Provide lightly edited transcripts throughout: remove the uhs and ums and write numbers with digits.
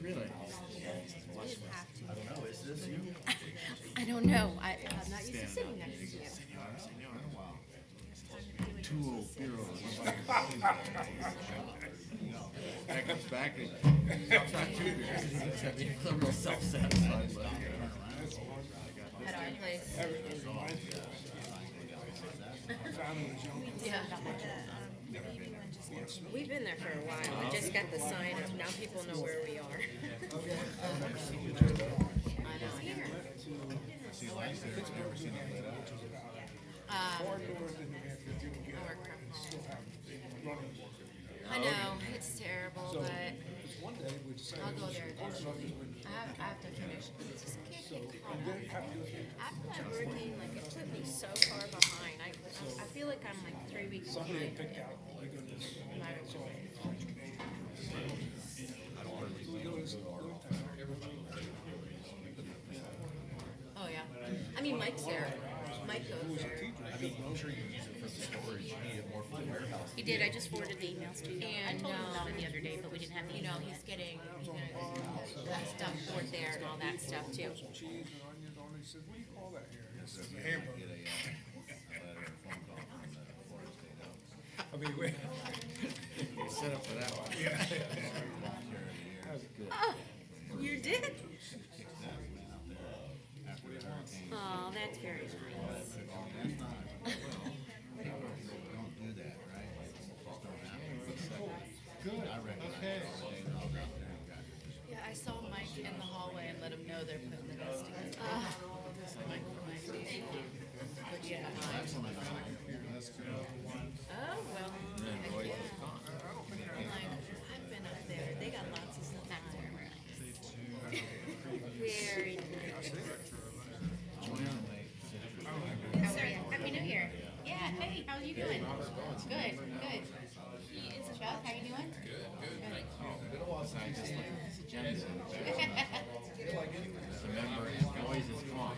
Really? We didn't have to. I don't know, is this you? I don't know. I'm not used to sitting next to you. Two old heroes. That comes back and I'm not too good. He's a real self-satisfied. At our place. Yeah. We've been there for a while. We just got the sign up. Now people know where we are. I know. I know, it's terrible, but I'll go there eventually. I have to finish. I just can't get caught up. After that hurricane, like, it put me so far behind. I feel like I'm like 3 weeks behind. Oh, yeah. I mean, Mike's there. Mike goes there. I mean, I'm sure you use it for storage. You need it more for the warehouse. He did. I just forwarded the emails to you. And, I told him about it the other day, but we didn't have the you know, he's gonna stuff stored there and all that stuff too. Cheese and onions on it. He says, what do you call that here? Yes, sir. Hamburger. Get a letter or phone call from the Florida State Health. I mean, wait. Set up for that one. You did? Oh, that's very nice. Don't do that, right? Good. Okay. Yeah, I saw Mike in the hallway and let him know they're putting the nest together. But yeah. Oh, well. Heck yeah. I'm like, I've been up there. They got lots of stuff back there. Very nice. How are you? Happy New Year. Yeah, hey, how are you doing? Good, good. It's Chuck, how you doing? Been a while since I just looked at this agenda. Remember, Roy's is gone.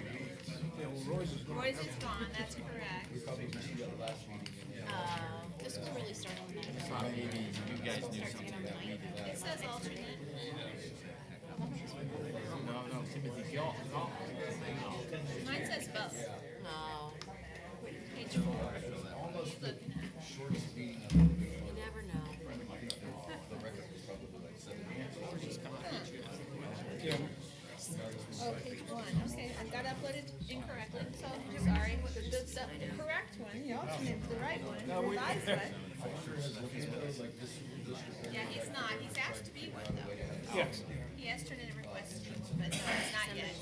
Roy's is gone, that's correct. This was really starting with I thought maybe you guys knew something that we did. It says alternate. No, Timothy Gill. Mine says both. Oh. Page 4. Almost the shortest meeting of You never know. the record was probably like 7 minutes. Oh, page 1. Okay, I got uploaded incorrectly, so I'm sorry. The correct one, the alternate, the right one, the revised one. Yeah, he's not. He's asked to be one though. Yes. He has turned in a request, but no, it's not yet.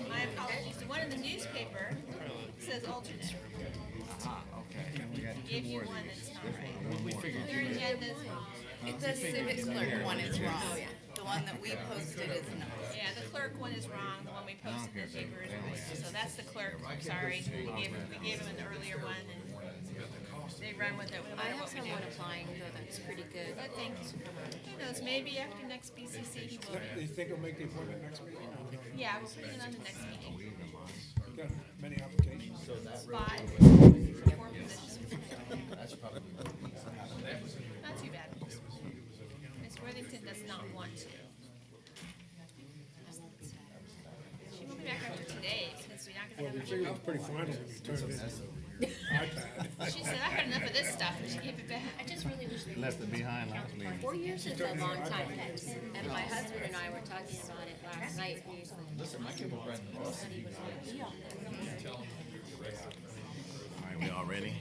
My apologies. The one in the newspaper says alternate. Okay. Gave you one that's not right. We figured Their agenda's wrong. The civics clerk one is wrong. Oh, yeah. The one that we posted is not. Yeah, the clerk one is wrong. The one we posted in the paper is right. So that's the clerk. I'm sorry. We gave him an earlier one, and they run with it no matter what we do. Applying though. That's pretty good. But thanks. Who knows? Maybe after next BCC he will. Do you think we'll make the appointment next week? Yeah, we'll put it on the next meeting. Got many applications. 5. 4 positions. That's probably Not too bad. Miss Worthington does not want to. She will be back after today since we're not Well, going we to figured it have was pretty final when you turned in the iPad. She said, I've had enough of this stuff, and she gave it back. I just really wish they Left it behind last meeting. 4 years is a long time. And my husband and I were talking about it last night. And he's like, Listen, my people are running the bus. he was like, yeah. All right, we all ready?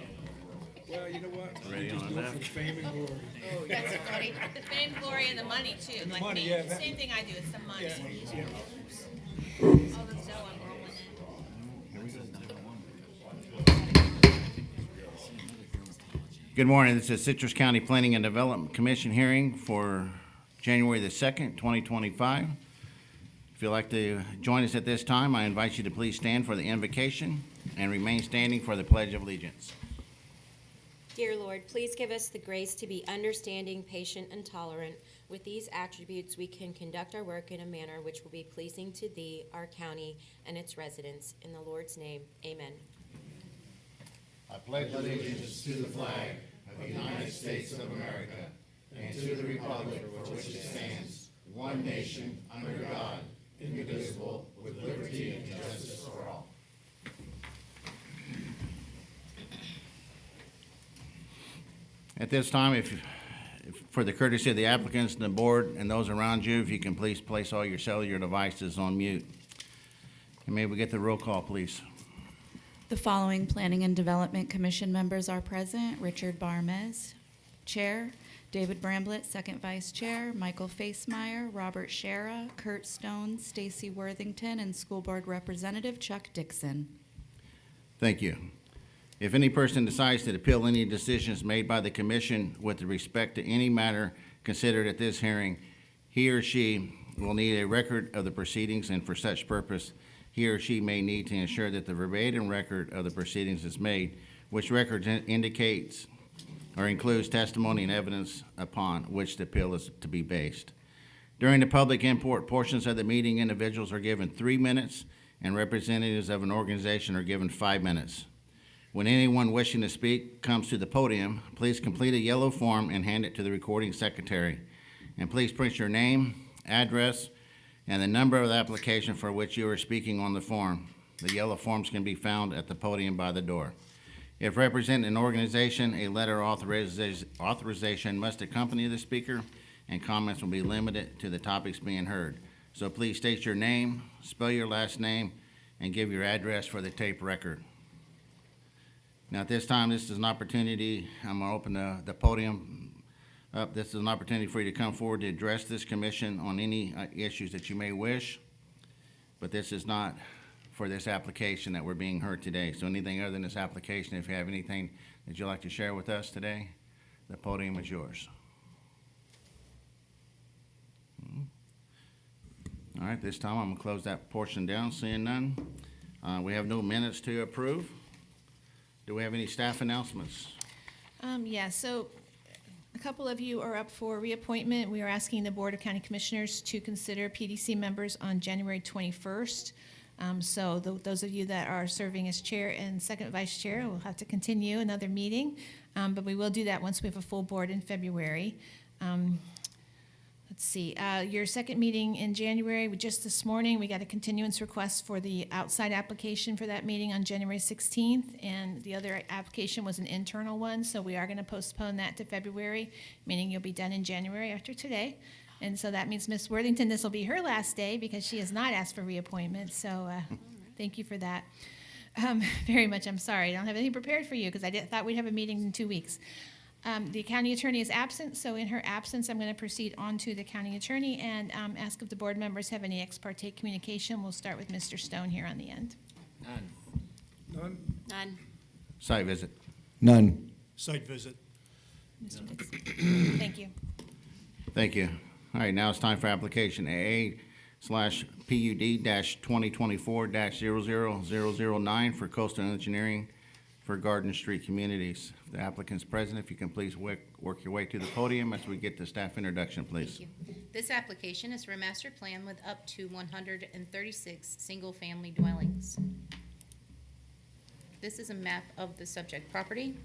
Well, you know what? Ready Just on do the it for left? fame and glory. That's funny. The fame, glory, and the money, too. Like money, me. yeah, that- Same thing I do, it's the money. Yeah, yeah. All the dough I'm rolling in. Here we go. Good morning. This is Citrus County Planning and Development Commission hearing for January the 2nd, 2025. If you'd like to join us at this time, I invite you to please stand for the invocation and remain standing for the Pledge of Allegiance. Dear Lord, please give us the grace to be understanding, patient, and tolerant. With these attributes, we can conduct our work in a manner which will be pleasing to Thee, our county, and its residents. In the Lord's name, amen. I pledge allegiance to the flag of the United States of America and to the republic for which it stands, one nation, under God, indivisible, with liberty and justice for all. At this time, if for the courtesy of the applicants and the board and those around you, if you can please place all your cellular devices on mute. And may we get the roll call, please? The following Planning and Development Commission members are present: Richard Barmez, Chair; David Bramblett, Second Vice Chair; Michael Facemeyer, Robert Shera, Kurt Stone, Stacy Worthington, and School Board Representative Chuck Dixon. Thank you. If any person decides to appeal any decisions made by the commission with respect to any matter considered at this hearing, he or she will need a record of the proceedings, and for such purpose, he or she may need to ensure that the verbatim record of the proceedings is made, which record indicates or includes testimony and evidence upon which the appeal is to be based. During the public input portions of the meeting, individuals are given 3 minutes, and representatives of an organization are given 5 minutes. When anyone wishing to speak comes to the podium, please complete a yellow form and hand it to the recording secretary. And please print your name, address, and the number of the application for which you are speaking on the form. The yellow forms can be found at the podium by the door. If representing an organization, a letter of authorization must accompany the speaker, and comments will be limited to the topics being heard. So please state your name, spell your last name, and give your address for the tape record. Now, at this time, this is an opportunity, I'm going to open the podium up. This is an opportunity for you to come forward to address this commission on any issues that you may wish, but this is not for this application that we're being heard today. So anything other than this application, if you have anything that you'd like to share with us today, the podium is yours. All right, this time I'm going to close that portion down, seeing none. We have no minutes to approve. Do we have any staff announcements? Yeah, so a couple of you are up for reappointment. We are asking the Board of County Commissioners to consider PDC members on January 21st. So those of you that are serving as chair and second vice chair will have to continue another meeting, but we will do that once we have a full board in February. Let's see, your second meeting in January, just this morning, we got a continuance request for the outside application for that meeting on January 16th, and the other application was an internal one, so we are going to postpone that to February, meaning you'll be done in January after today. And so that means Ms. Worthington, this will be her last day because she has not asked for reappointment, so thank you for that. Very much, I'm sorry, I don't have anything prepared for you because I thought we'd have a meeting in 2 weeks. The county attorney is absent, so in her absence, I'm going to proceed on to the county attorney and ask if the board members have any ex parte communication. We'll start with Mr. Stone here on the end. None? None. Site visit. None. Site visit. Mr. Dixon. Thank you. Thank you. All right, now it's time for application AA/PUD-2024-00009 for coastal engineering for Garden Street Communities. If the applicant's present, if you can please work your way to the podium as we get the staff introduction, please. Thank you. This application is for a master plan with up to 136 single-family dwellings. This is a map of the subject property.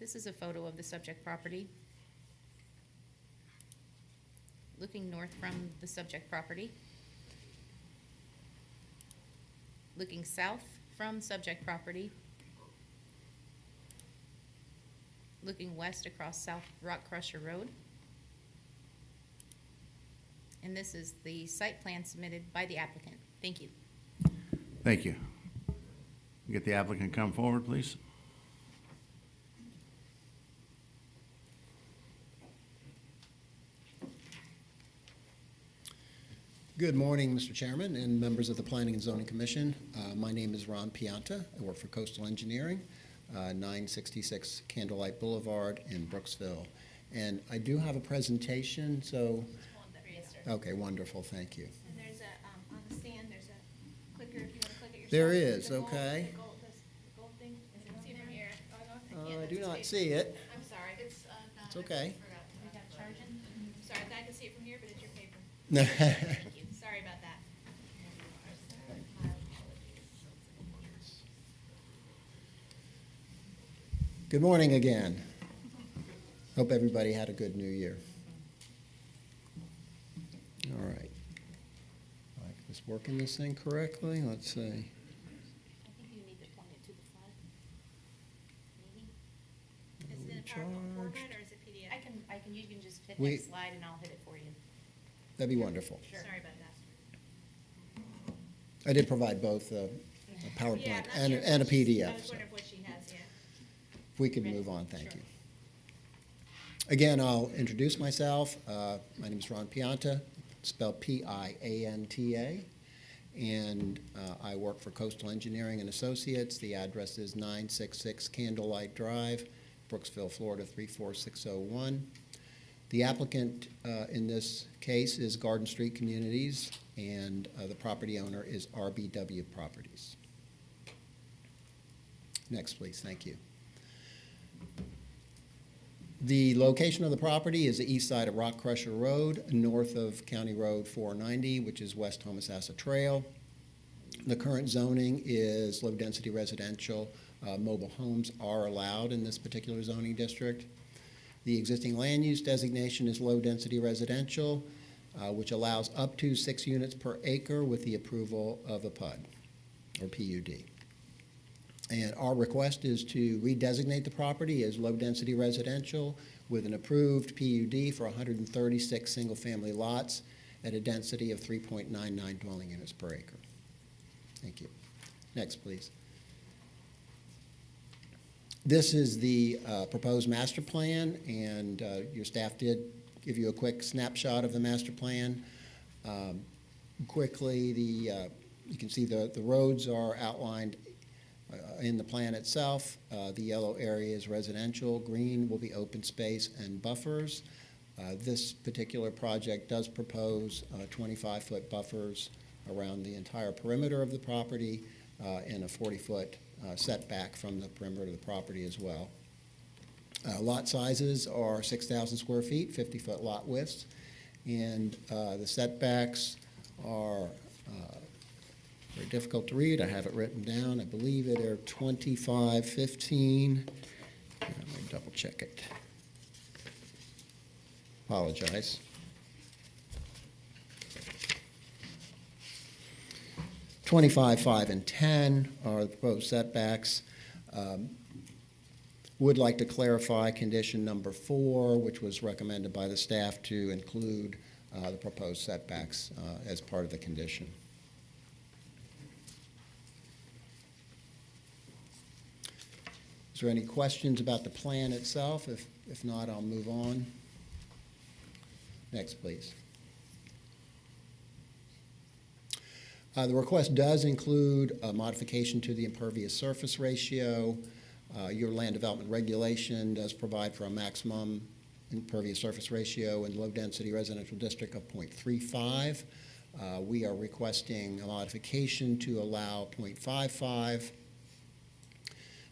This is a photo of the subject property. Looking north from the subject property. Looking south from subject property. Looking west across South Rock Crusher Road. And this is the site plan submitted by the applicant. Thank you. Thank you. Get the applicant come forward, please. Good morning, Mr. Chairman and members of the Planning and Zoning Commission. My name is Ron Pianta. I work for Coastal Engineering, 966 Candlelight Boulevard in Brooksville. And I do have a presentation, so... Okay, wonderful, thank you. And there's a, on the stand, there's a clicker if you want to click it yourself. There is, The gold- okay. the gold thing, is it see from here? Oh, no, I can't. do That's not a see it. I'm sorry, it's okay. We got charging. Sorry, I can see it from here, but it's your paper. Good Thank you, sorry about that. morning again. Hope everybody had a good New Year. Just working this thing correctly, let's see. I think you need to point it to the front. Maybe. Is it in PowerPoint format or is it PDF? You can just hit We- next slide and I'll hit it for you. That'd be wonderful. Sorry about that. I did provide both a PowerPoint Yeah, not and sure and a if she's- I PDF. was So wondering what she has, yeah. if we could move on, thank Sure. you. Again, I'll introduce myself. My name is Ron Pianta, spelled Pianta, and I work for Coastal Engineering and Associates. The address is 966 Candlelight Drive, Brooksville, Florida 34601. The applicant in this case is Garden Street Communities, and the property owner is RBW Properties. Next, please. Thank you. The location of the property is the east side of Rock Crusher Road, north of County Road 490, which is West Homosassa Trail. The current zoning is low-density residential. Mobile homes are allowed in this particular zoning district. The existing land use designation is low-density residential, which allows up to 6 units per acre with the approval of a PUD, or PUD. And our request is to redesignate the property as low-density residential with an approved PUD for 136 single-family lots at a density of 3.99 dwelling units per acre. Thank you. Next, please. This is the proposed master plan, and your staff did give you a quick snapshot of the master plan. Quickly, you can see the roads are outlined in the plan itself. The yellow area is residential, green will be open space and buffers. This particular project does propose 25-foot buffers around the entire perimeter of the property and a 40-foot setback from the perimeter of the property as well. Lot sizes are 6,000 square feet, 50-foot lot widths, and the setbacks are very difficult to read. I have it written down. I believe it are 25, 15. Let me double check it. Apologize. 25, 5, and 10 are the proposed setbacks. Would like to clarify condition number 4, which was recommended by the staff to include the proposed setbacks as part of the condition. Is there any questions about the plan itself? If not, I'll move on. Next, please. The request does include a modification to the impervious surface ratio. Your land development regulation does provide for a maximum impervious surface ratio in low-density residential district of 0.35. We are requesting a modification to allow 0.55.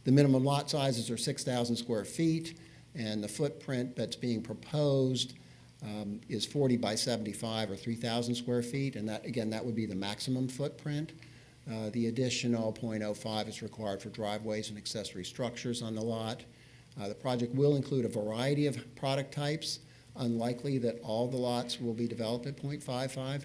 The minimum lot sizes are 6,000 square feet, and the footprint that's being proposed is 40 by 75 or 3,000 square feet, and that, again, that would be the maximum footprint. The additional 0.05 is required for driveways and accessory structures on the lot. The project will include a variety of product types, unlikely that all the lots will be developed at 0.55.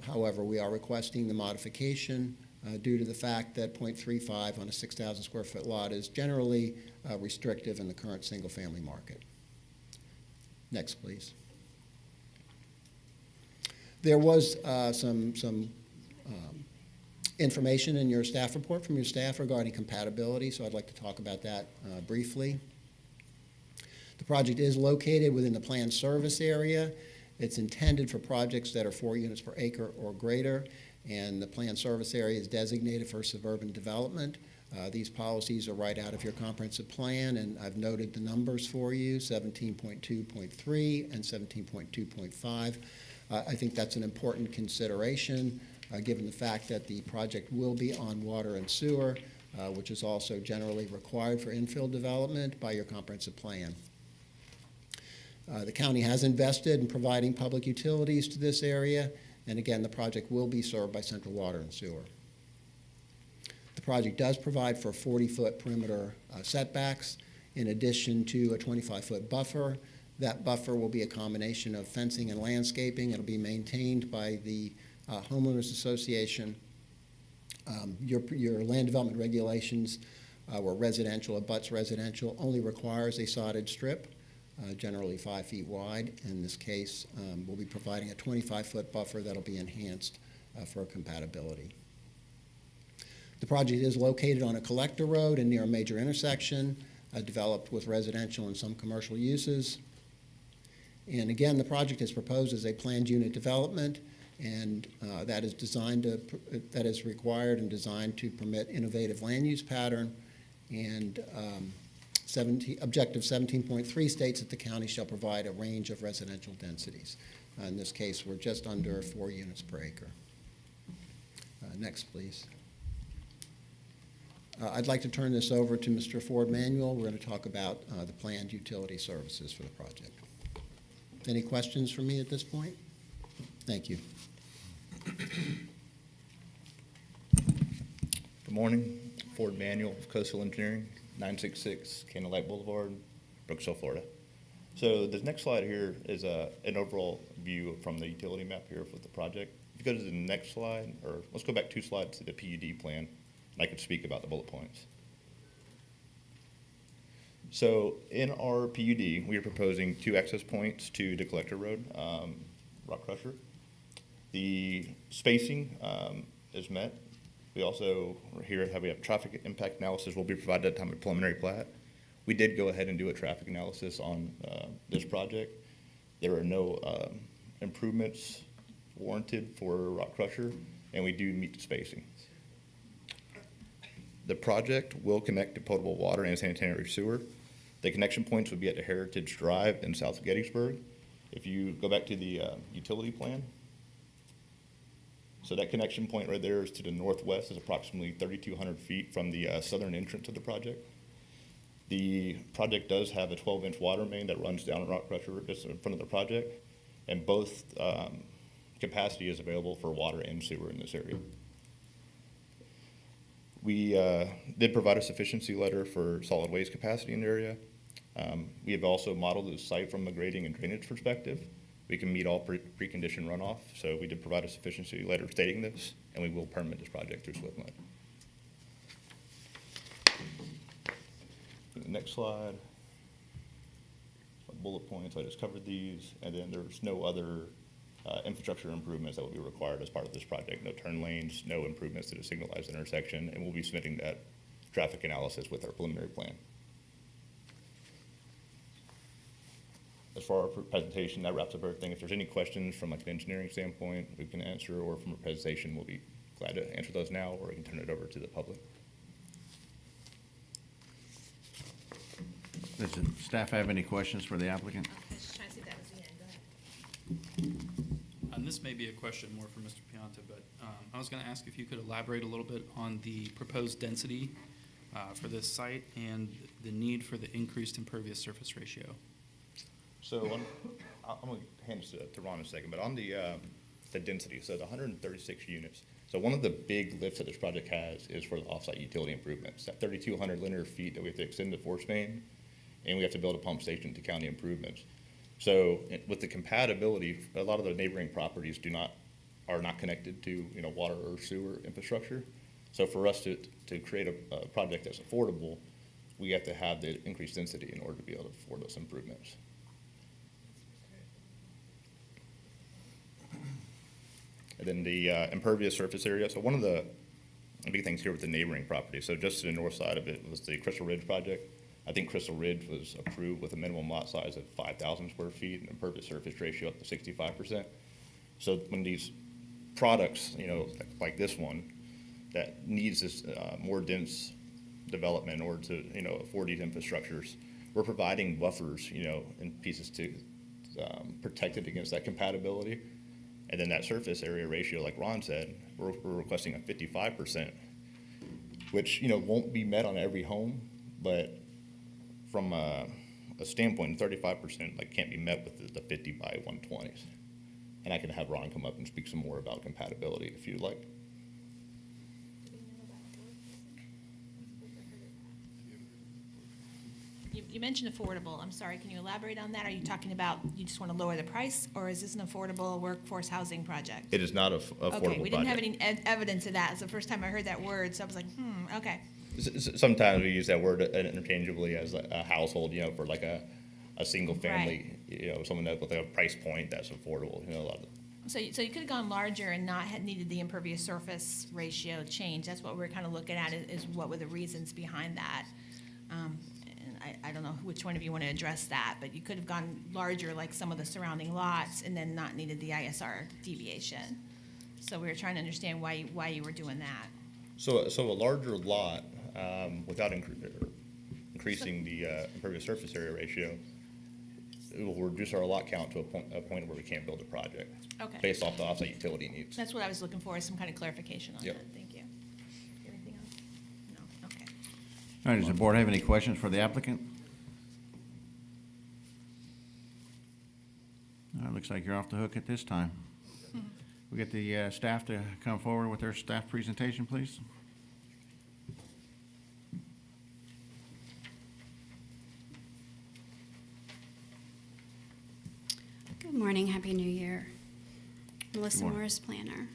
However, we are requesting the modification due to the fact that 0.35 on a 6,000 square foot lot is generally restrictive in the current single-family market. Next, please. There was some information in your staff report from your staff regarding compatibility, so I'd like to talk about that briefly. The project is located within the planned service area. It's intended for projects that are 4 units per acre or greater, and the planned service area is designated for suburban development. These policies are right out of your comprehensive plan, and I've noted the numbers for you, 17.2.3 and 17.2.5. I think that's an important consideration, given the fact that the project will be on water and sewer, which is also generally required for infill development by your comprehensive plan. The county has invested in providing public utilities to this area, and again, the project will be served by central water and sewer. The project does provide for 40-foot perimeter setbacks in addition to a 25-foot buffer. That buffer will be a combination of fencing and landscaping. It'll be maintained by the homeowners association. Your land development regulations where residential abuts residential only requires a sodded strip, generally 5 feet wide. In this case, we'll be providing a 25-foot buffer that'll be enhanced for compatibility. The project is located on a collector road and near a major intersection, developed with residential and some commercial uses. And again, the project is proposed as a planned unit development, and that is required and designed to permit innovative land use pattern. And Objective 17.3 states that the county shall provide a range of residential densities. In this case, we're just under 4 units per acre. Next, please. I'd like to turn this over to Mr. Ford Manuel. We're going to talk about the planned utility services for the project. Any questions for me at this point? Thank you. Good morning. Ford Manuel of Coastal Engineering, 966 Candlelight Boulevard, Brooksville, Florida. So this next slide here is an overall view from the utility map here for the project. If you go to the next slide, or let's go back 2 slides to the PUD plan, and I could speak about the bullet points. So in our PUD, we are proposing 2 access points to the collector road, rock crusher. The spacing is met. We also here we have traffic impact analysis will be provided at the time of preliminary plat. We did go ahead and do a traffic analysis on this project. There are no improvements warranted for rock crusher, and we do meet the spacing. The project will connect to potable water and sanitary sewer. The connection points would be at the Heritage Drive in South Gettysburg. If you go back to the utility plan, so that connection point right there is to the northwest, is approximately 3,200 feet from the southern entrance of the project. The project does have a 12-inch water main that runs down a rock crusher just in front of the project, and both capacity is available for water and sewer in this area. We did provide a sufficiency letter for solid waste capacity in the area. We have also modeled the site from a grading and drainage perspective. We can meet all preconditioned runoff, so we did provide a sufficiency letter stating this, and we will permit this project through SWIFT. The next slide, bullet points, I just covered these, and then there's no other infrastructure improvements that will be required as part of this project. No turn lanes, no improvements to the signalized intersection, and we'll be submitting that traffic analysis with our preliminary plan. As far as our presentation, that wraps up everything. If there's any questions from like an engineering standpoint, we can answer, or from a presentation, we'll be glad to answer those now, or we can turn it over to the public. Does the staff have any questions for the applicant? I was just trying to see if that was the end. Go ahead. This may be a question more for Mr. Pianta, but I was going to ask if you could elaborate a little bit on the proposed density for this site and the need for the increased impervious surface ratio. So I'm going to hand this to Ron in a second, but on the density, so the 136 units. So one of the big lifts that this project has is for the offsite utility improvements. That 3,200 linear feet that we have to extend the force main, and we have to build a pump station to county improvements. So with the compatibility, a lot of the neighboring properties are not connected to water or sewer infrastructure. So for us to create a project that's affordable, we have to have the increased density in order to be able to afford those improvements. And then the impervious surface area. So one of the big things here with the neighboring property, so just to the north side of it was the Crystal Ridge project. I think Crystal Ridge was approved with a minimum lot size of 5,000 square feet and impervious surface ratio up to 65%. So when these products, like this one, that needs this more dense development in order to, afford these infrastructures, we're providing buffers, in pieces to protect it against that compatibility. And then that surface area ratio, like Ron said, we're requesting a 55%, which, won't be met on every home, but from a standpoint, 35% can't be met with the 50 by 120s. And I can have Ron come up and speak some more about compatibility if you'd like. You mentioned affordable. I'm sorry, can you elaborate on that? Are you talking about you just want to lower the price, or is this an affordable workforce housing project? It is not a affordable project. Okay, we didn't have any evidence of that. It's the first time I heard that word, so I was like, okay. Sometimes we use that word interchangeably as a household, for like a single family, someone that with a price point that's affordable, a lot of. So you could have gone larger and not had needed the impervious surface ratio change. That's what we're kind of looking at is what were the reasons behind that. And I don't know which one of you want to address that, but you could have gone larger like some of the surrounding lots and then not needed the ISR deviation. So we were trying to understand why you were doing that. So a larger lot, without increasing the impervious surface area ratio, it will reduce our lot count to a point where we can't build a project. Okay. Based off the offsite utility needs. That's what I was looking for, is some kind of clarification on Yep. that. Thank you. Anything else? No, okay. All right, does the board have any questions for the applicant? Looks like you're off the hook at this time. We get the staff to come forward with their staff presentation, please. Good morning, Happy New Year. Melissa Good morning. Morris, planner.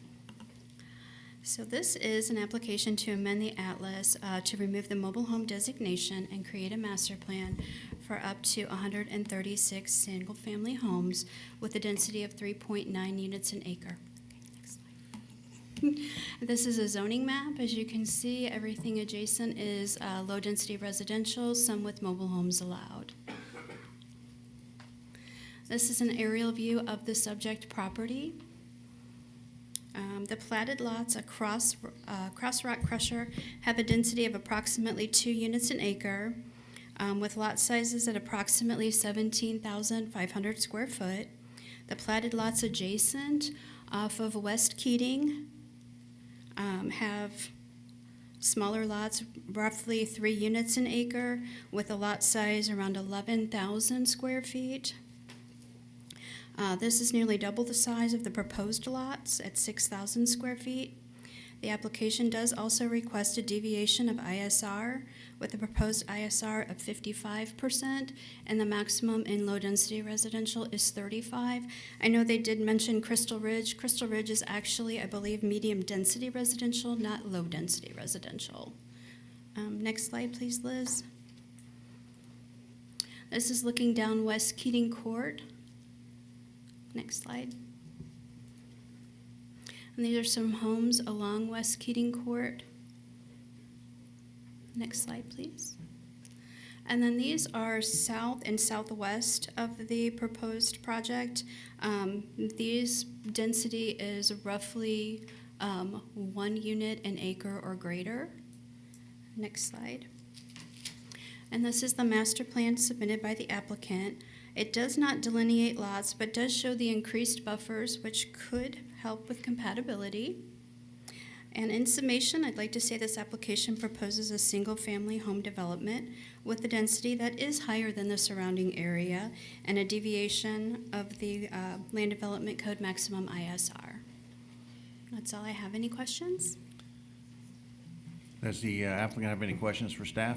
So this is an application to amend the atlas to remove the mobile home designation and create a master plan for up to 136 single-family homes with a density of 3.9 units an acre. Okay, next slide. This is a zoning map. As you can see, everything adjacent is low-density residential, some with mobile homes allowed. This is an aerial view of the subject property. The platted lots across Rock Crusher have a density of approximately 2 units an acre, with lot sizes at approximately 17,500 square foot. The platted lots adjacent off of West Keating have smaller lots, roughly 3 units an acre, with a lot size around 11,000 square feet. This is nearly double the size of the proposed lots at 6,000 square feet. The application does also request a deviation of ISR with a proposed ISR of 55%, and the maximum in low-density residential is 35%. I know they did mention Crystal Ridge. Crystal Ridge is actually, I believe, medium-density residential, not low-density residential. Next slide, please, Liz. This is looking down West Keating Court. Next slide. And these are some homes along West Keating Court. Next slide, please. And then these are south and southwest of the proposed project. These density is roughly 1 unit an acre or greater. Next slide. And this is the master plan submitted by the applicant. It does not delineate lots, but does show the increased buffers, which could help with compatibility. And in summation, I'd like to say this application proposes a single-family home development with a density that is higher than the surrounding area and a deviation of the Land Development Code maximum ISR. That's all I have. Any questions? Does the applicant have any questions for staff?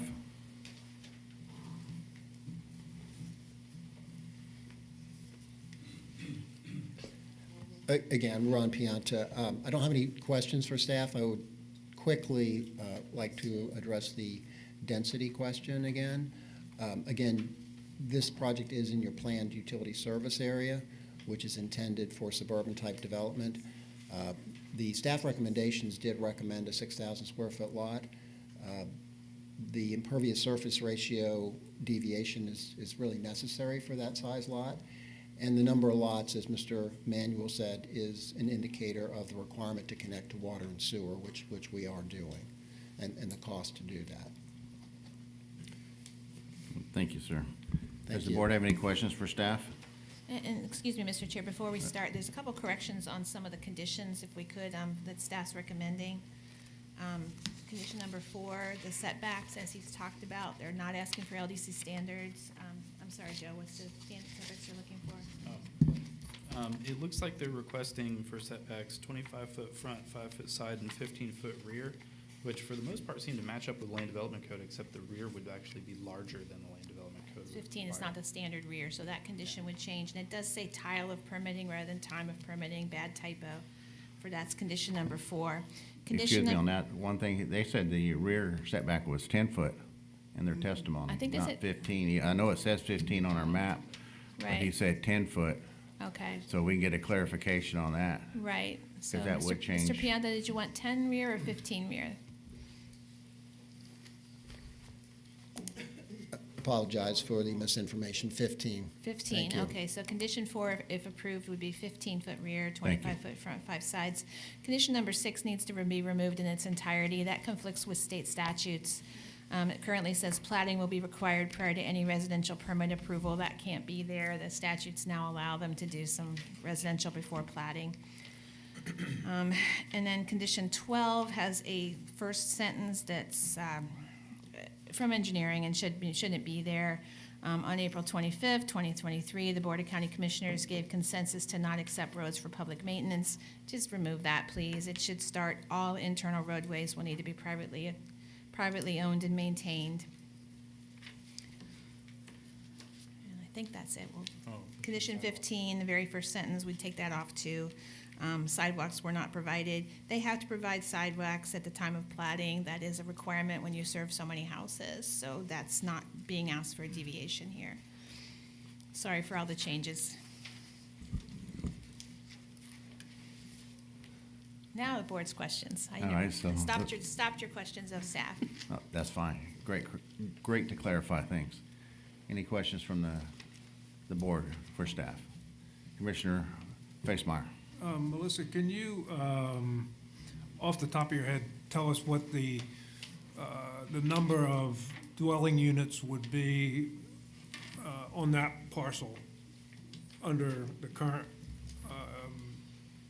Again, Ron Pianta. I don't have any questions for staff. I would quickly like to address the density question again. Again, this project is in your planned utility service area, which is intended for suburban-type development. The staff recommendations did recommend a 6,000 square foot lot. The impervious surface ratio deviation is really necessary for that size lot. And the number of lots, as Mr. Manuel said, is an indicator of the requirement to connect to water and sewer, which we are doing, and the cost to do that. Thank you, sir. Thank Does the you. board have any questions for staff? And excuse me, Mr. Chair, before we start, there's a couple corrections on some of the conditions, if we could, that staff's recommending. Condition number 4, the setbacks, as he's talked about, they're not asking for LDC standards. I'm sorry, Joe, what's the setbacks you're looking for? It looks like they're requesting for setbacks 25-foot front, 5-foot side, and 15-foot rear, which for the most part seem to match up with the Land Development Code, except the rear would actually be larger than the Land Development code. 15 is not the standard rear, so that condition would change. And it does say tile of permitting rather than time of permitting, bad typo. For that's condition number 4. Condition Excuse me num- on that, one thing, they said the rear setback was 10 foot in their testimony, I think they not said- 15. I know it says 15 on our map, but he Right, said 10 foot, okay, so we can get a clarification on that. right. So, that would Mr. change. Pianta, did you want 10 rear or 15 rear? Apologize for the misinformation, 15. 15, Thank you. okay, so condition 4, if approved, would be 15-foot rear, Thank you. 25-foot front, 5 sides. Condition number 6 needs to be removed in its entirety. That conflicts with state statutes. It currently says plating will be required prior to any residential permit approval. That can't be there. The statutes now allow them to do some residential before plating. And then condition 12 has a first sentence that's from engineering and shouldn't be there. On April 25th, 2023, the Board of County Commissioners gave consensus to not accept roads for public maintenance. Just remove that, please. It should start, all internal roadways will need to be privately owned and maintained. And I think that's it. Condition 15, the very first sentence, we'd take that off too. Sidewalks were not provided. They have to provide sidewalks at the time of plating. That is a requirement when you serve so many houses, so that's not being asked for a deviation here. Sorry for all the changes. Now the board's questions. I All never right, so- stopped your questions of staff. Oh, that's fine. Great to clarify things. Any questions from the board for staff? Commissioner Facemeyer. Melissa, can you, off the top of your head, tell us what the number of dwelling units would be on that parcel under the current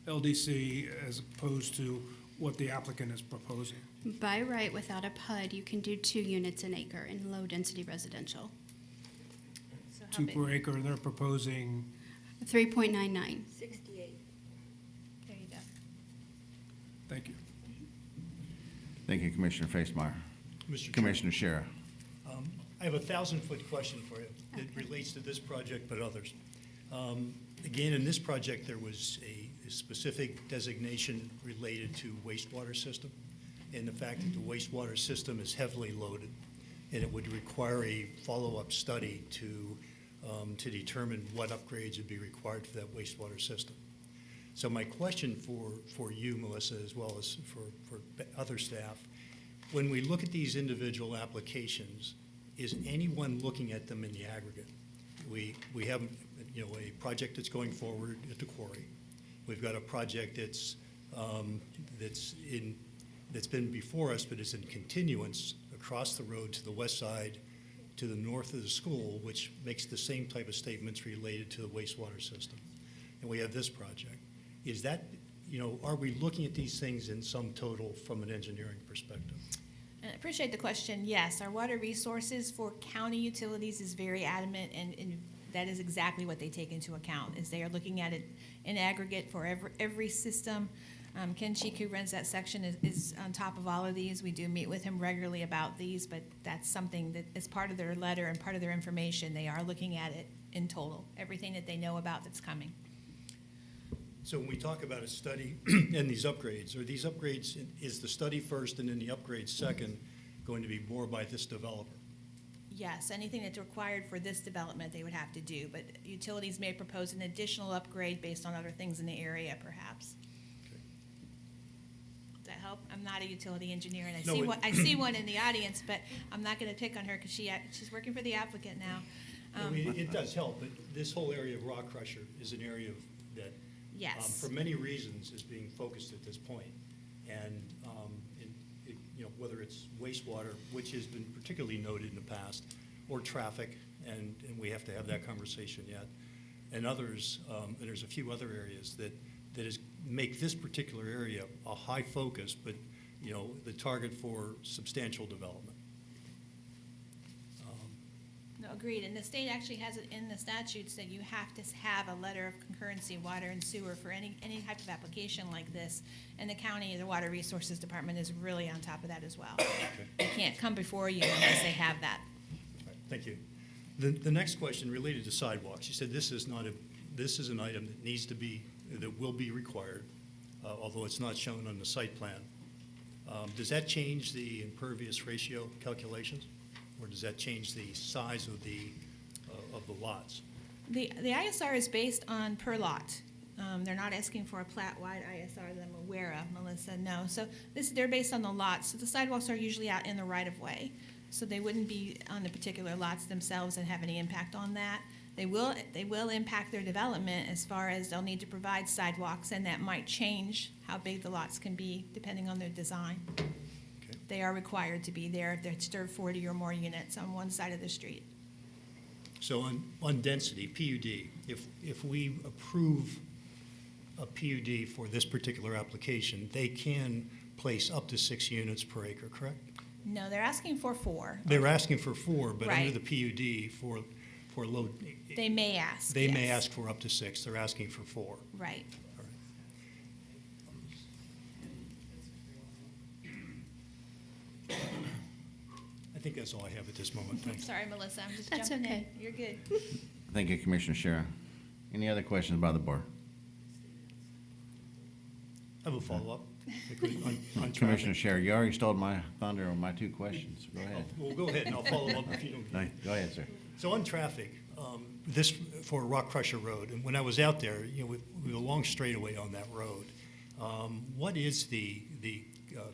LDC as opposed to what the applicant is proposing? By right, without a PUD, you can do 2 units an acre in low-density residential. So how 2 big? per acre, and they're proposing, 3.99. 68. There you go. thank you. Thank you, Commissioner Facemeyer. Mr. Chairman, Commissioner Shara. I have a 1,000-foot question for you. It relates to this project, but others. Again, in this project, there was a specific designation related to wastewater system, and the fact that the wastewater system is heavily loaded, and it would require a follow-up study to determine what upgrades would be required for that wastewater system. So my question for you, Melissa, as well as for other staff, when we look at these individual applications, is anyone looking at them in the aggregate? We have, a project that's going forward at the quarry. We've got a project that's been before us, but is in continuance across the road to the west side, to the north of the school, which makes the same type of statements related to the wastewater system. And we have this project. Is that, are we looking at these things in sum total from an engineering perspective? And I appreciate the question. Yes, our water resources for county utilities is very adamant, and that is exactly what they take into account, is they are looking at it in aggregate for every system. Ken Cheek, who runs that section, is on top of all of these. We do meet with him regularly about these, but that's something that is part of their letter and part of their information. They are looking at it in total, everything that they know about that's coming. So when we talk about a study and these upgrades, is the study first and then the upgrades second going to be more by this developer? Yes, anything that's required for this development, they would have to do, but utilities may propose an additional upgrade based on other things in the area, perhaps. Does that help? I'm not a utility engineer, and I see one in the audience, but I'm not gonna pick on her, because she's working for the applicant now. I mean, it does help, but this whole area of rock crusher is an area that, Yes. for many reasons, is being focused at this point. And, whether it's wastewater, which has been particularly noted in the past, or traffic, and we have to have that conversation yet, and others, and there's a few other areas that make this particular area a high focus, but, the target for substantial development. No, agreed, and the state actually has it in the statutes that you have to have a letter of concurrency, water and sewer, for any type of application like this. And the county, the Water Resources Department is really on top of that as well. They can't come before you unless they have that. Right, thank you. The next question related to sidewalks. You said this is an item that needs to be, that will be required, although it's not shown on the site plan. Does that change the impervious ratio calculations? Or does that change the size of the lots? The ISR is based on per lot. They're not asking for a plat-wide ISR that I'm aware of, Melissa, no. So they're based on the lots. So the sidewalks are usually out in the right-of-way. So they wouldn't be on the particular lots themselves and have any impact on that. They will impact their development as far as they'll need to provide sidewalks, and that might change how big the lots can be depending on their design. Okay. They are required to be there if they're 40 or more units on one side of the street. So on density, PUD, if we approve a PUD for this particular application, they can place up to 6 units per acre, correct? No, they're asking for 4. They're asking for 4, but under Right. the PUD for low. They may ask, They may yes. ask for up to 6. They're asking for 4. Right. All right. I think that's all I have at this moment. Thanks. Sorry, Melissa, I'm just That's jumping in. okay. You're good. Thank you, Commissioner Shara. Any other questions by the board? I have a follow-up. on Commissioner traffic. Shara, you already stole my thunder on my 2 questions. Go ahead. Well, go ahead, and I'll follow up if you don't. No, go ahead, sir. So on traffic, this for Rock Crusher Road, and when I was out there, we have a long straightaway on that road. What is the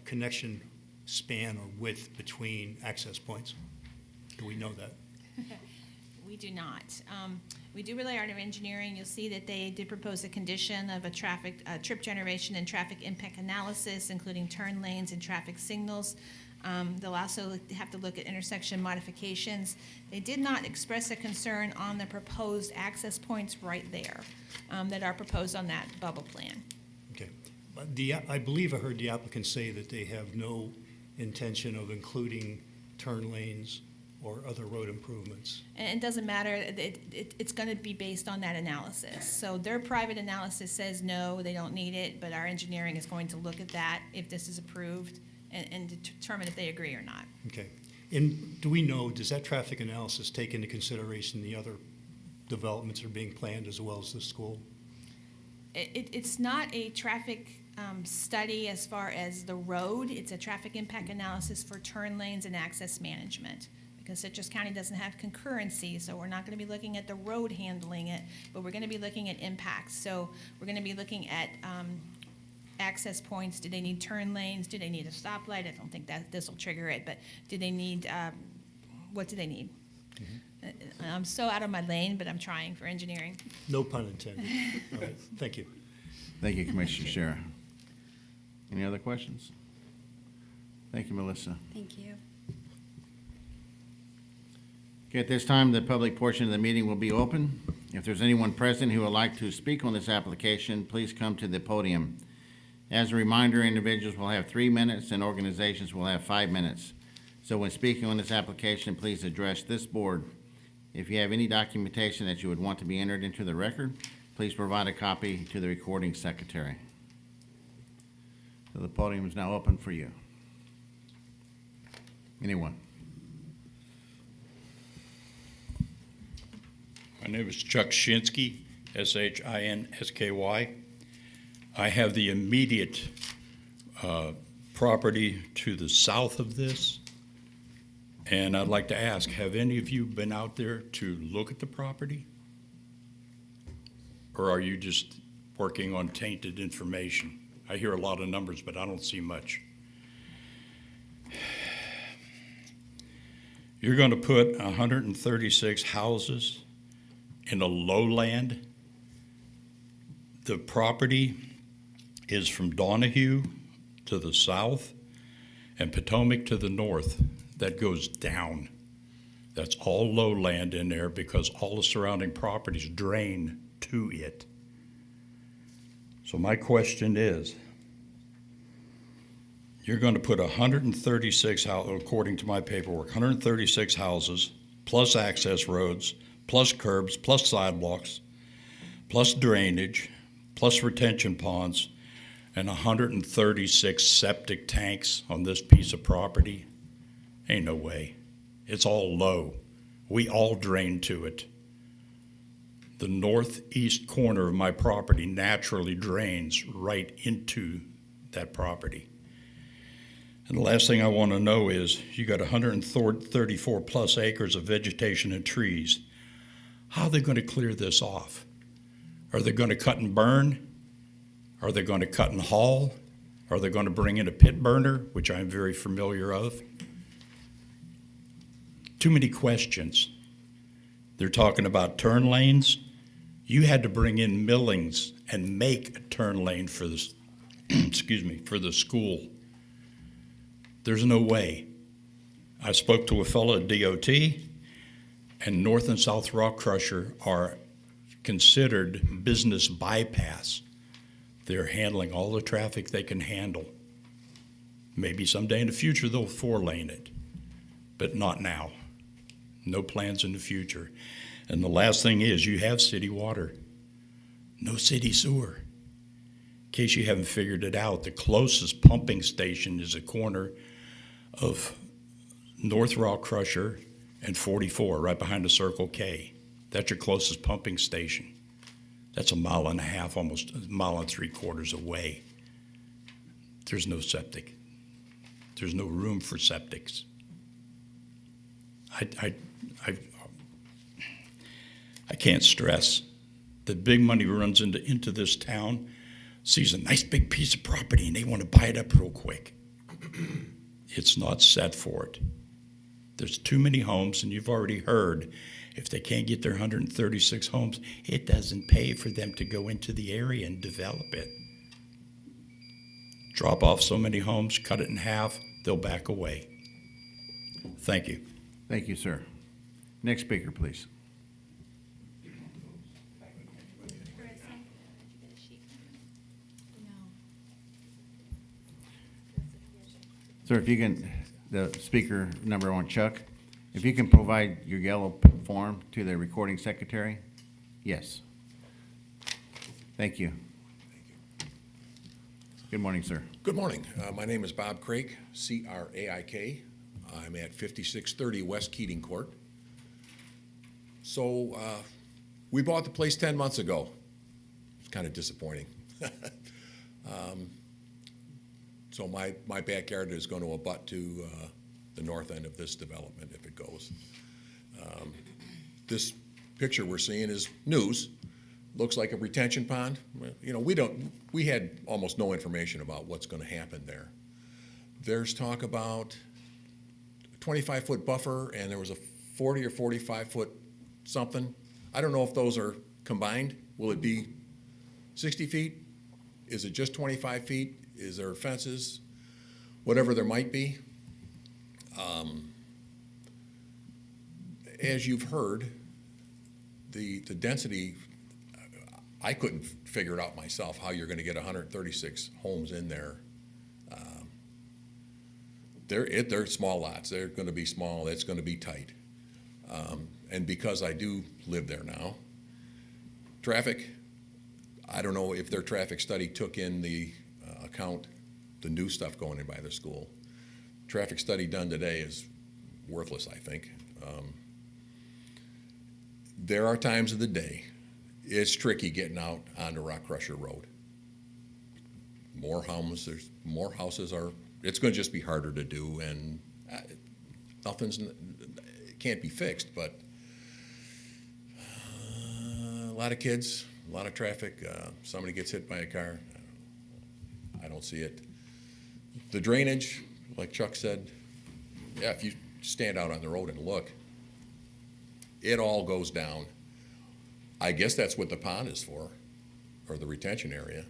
connection span or width between access points? Do we know that? We do not. We do rely on our engineering. You'll see that they did propose a condition of a trip generation and traffic impact analysis, including turn lanes and traffic signals. They'll also have to look at intersection modifications. They did not express a concern on the proposed access points right there that are proposed on that bubble plan. Okay. But I believe I heard the applicant say that they have no intention of including turn lanes or other road improvements. And it doesn't matter, it's going to be based on that analysis. So their private analysis says no, they don't need it, but our engineering is going to look at that if this is approved and determine if they agree or not. Okay. And do we know, does that traffic analysis take into consideration the other developments that are being planned as well as the school? It's not a traffic study as far as the road. It's a traffic impact analysis for turn lanes and access management. Because Citrus County doesn't have concurrency, so we're not going to be looking at the road handling it, but we're going to be looking at impacts. So we're going to be looking at access points. Do they need turn lanes? Do they need a stoplight? I don't think that this will trigger it, but do they need, what do they need? Mm-hmm. I'm so out of my lane, but I'm trying for engineering. No pun intended. All right. Thank you. Thank you, Commissioner Shara. Any other questions? Thank you, Melissa. Thank you. Okay, at this time, the public portion of the meeting will be open. If there's anyone present who would like to speak on this application, please come to the podium. As a reminder, individuals will have 3 minutes and organizations will have 5 minutes. So when speaking on this application, please address this board. If you have any documentation that you would want to be entered into the record, please provide a copy to the recording secretary. So the podium is now open for you. Anyone? My name is Chuck Shinsky, Shinsky. I have the immediate property to the south of this, and I'd like to ask, have any of you been out there to look at the property? Or are you just working on tainted information? I hear a lot of numbers, but I don't see much. You're going to put 136 houses in a lowland. The property is from Donahue to the south and Potomac to the north. That goes down. That's all lowland in there because all the surrounding properties drain to it. So my question is, you're going to put 136 houses, according to my paperwork, 136 houses, plus access roads, plus curbs, plus sidewalks, plus drainage, plus retention ponds, and 136 septic tanks on this piece of property. Ain't no way. It's all low. We all drain to it. The northeast corner of my property naturally drains right into that property. And the last thing I want to know is, you got 134 plus acres of vegetation and trees. How are they going to clear this off? Are they going to cut and burn? Are they going to cut and haul? Are they going to bring in a pit burner, which I'm very familiar of? Too many questions. They're talking about turn lanes. You had to bring in millings and make a turn lane for this, excuse me, for the school. There's no way. I spoke to a fellow at DOT, and North and South Rock Crusher are considered business bypass. They're handling all the traffic they can handle. Maybe someday in the future they'll 4-lane it, but not now. No plans in the future. And the last thing is, you have city water, no city sewer. In case you haven't figured it out, the closest pumping station is a corner of North Rock Crusher and 44, right behind the Circle K. That's your closest pumping station. That's 1.5 miles, almost 1.75 miles away. There's no septic. There's no room for septics. I can't stress that big money runs into this town, sees a nice big piece of property, and they want to buy it up real quick. It's not set for it. There's too many homes, and you've already heard, if they can't get their 136 homes, it doesn't pay for them to go into the area and develop it. Drop off so many homes, cut it in half, they'll back away. Thank you. Thank you, sir. Next speaker, please. Sir, if you can, the speaker number one, Chuck, if you can provide your yellow form to the recording secretary? Yes. Thank you. Good morning, sir. Good morning. My name is Bob Craik, C-R-A-I-K. I'm at 5630 West Keating Court. So we bought the place 10 months ago. It's kind of disappointing. So my backyard is going to abut to the north end of this development if it goes. This picture we're seeing is news. Looks like a retention pond. You know, we had almost no information about what's going to happen there. There's talk about a 25-foot buffer, and there was a 40 or 45-foot something. I don't know if those are combined. Will it be 60 feet? Is it just 25 feet? Is there fences? Whatever there might be. As you've heard, the density, I couldn't figure it out myself, how you're going to get 136 homes in there. They're small lots. They're going to be small. It's going to be tight. And because I do live there now, traffic, I don't know if their traffic study took in the account the new stuff going in by the school. Traffic study done today is worthless, I think. There are times of the day it's tricky getting out onto Rock Crusher Road. More homes, there's more houses are, it's going to just be harder to do, and it can't be fixed, but a lot of kids, a lot of traffic, somebody gets hit by a car. I don't see it. The drainage, like Chuck said, yeah, if you stand out on the road and look, it all goes down. I guess that's what the pond is for, or the retention area,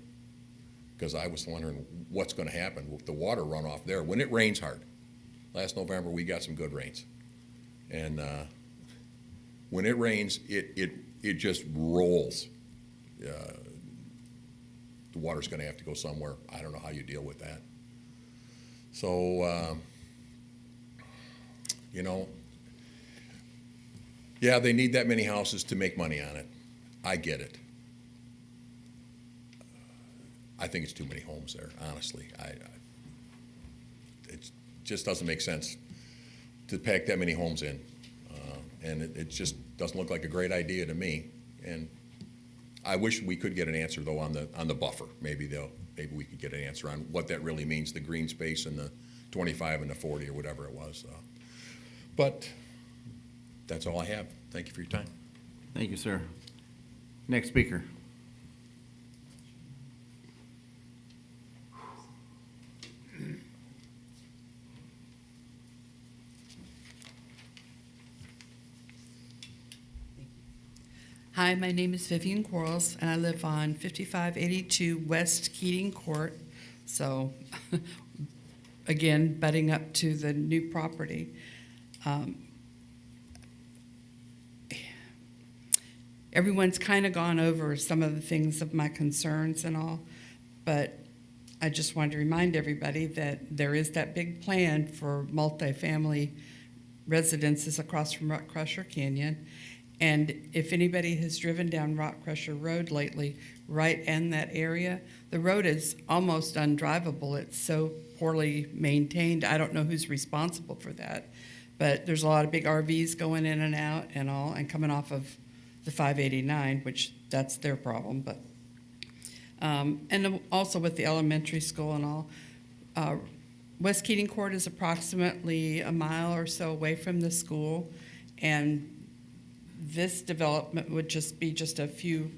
because I was wondering what's going to happen with the water runoff there when it rains hard. Last November, we got some good rains. And when it rains, it just rolls. The water's going to have to go somewhere. I don't know how you deal with that. So, you know, yeah, they need that many houses to make money on it. I get it. I think it's too many homes there, honestly. It just doesn't make sense to pack that many homes in. and it just doesn't look like a great idea to me. And I wish we could get an answer, though, on the buffer. Maybe we could get an answer on what that really means, the green space and the 25 and the 40 or whatever it was. But that's all I have. Thank you for your time. Thank you, sir. Next speaker. Hi, my name is Vivian Quarles, and I live on 5582 West Keating Court. So, again, butting up to the new property. Everyone's kind of gone over some of the things of my concerns and all, but I just wanted to remind everybody that there is that big plan for multifamily residences across from Rock Crusher Canyon. And if anybody has driven down Rock Crusher Road lately, right in that area, the road is almost undrivable. It's so poorly maintained. I don't know who's responsible for that, but there's a lot of big RVs going in and out and all, and coming off of the 589, which that's their problem. But and also with the elementary school and all, West Keating Court is approximately a mile or so away from the school, and this development would just be just a few,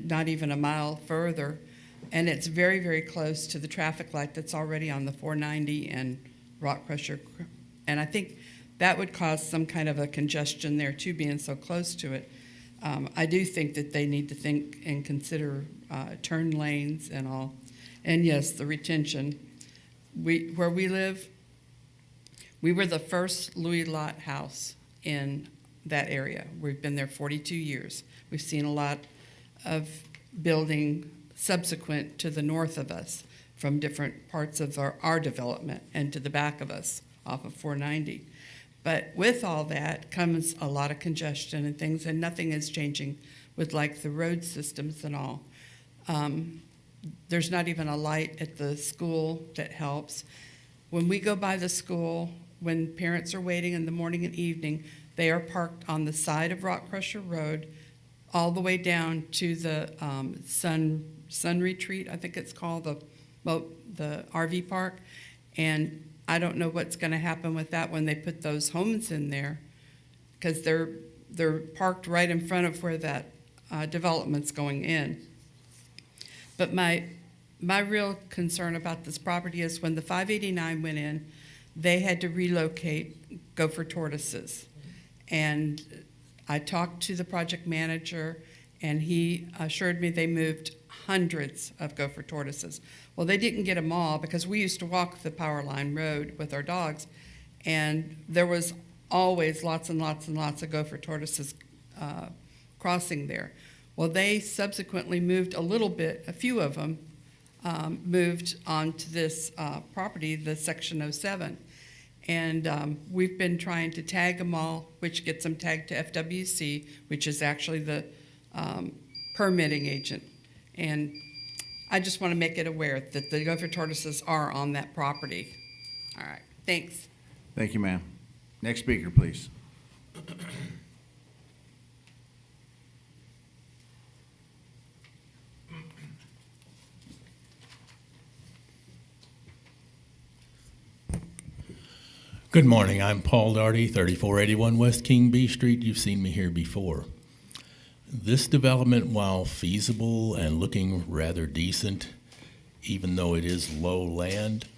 not even a mile further, and it's very, very close to the traffic light that's already on the 490 and Rock Crusher, and I think that would cause some kind of a congestion there too, being so close to it. I do think that they need to think and consider turn lanes and all, and yes, the retention. Where we live, we were the first Louis Lot house in that area. We've been there 42 years. We've seen a lot of building subsequent to the north of us from different parts of our development and to the back of us off of 490. But with all that comes a lot of congestion and things, and nothing is changing with like the road systems and all. There's not even a light at the school that helps. When we go by the school, when parents are waiting in the morning and evening, they are parked on the side of Rock Crusher Road all the way down to the Sun Retreat, I think it's called, the RV park. And I don't know what's going to happen with that when they put those homes in there, because they're parked right in front of where that development's going in. But my real concern about this property is when the 589 went in, they had to relocate gopher tortoises. And I talked to the project manager, and he assured me they moved hundreds of gopher tortoises. Well, they didn't get them all, because we used to walk the Power Line Road with our dogs, and there was always lots and lots and lots of gopher tortoises crossing there. Well, they subsequently moved a few of them moved onto this property, the Section 07. And we've been trying to tag them all, which gets them tagged to FWC, which is actually the permitting agent. And I just want to make it aware that the gopher tortoises are on that property. All right, thanks. Thank you, ma'am. Next speaker, please. Good morning. I'm Paul Darty, 3481 West King B Street. You've seen me here before. This development, while feasible and looking rather decent, even though it is low land,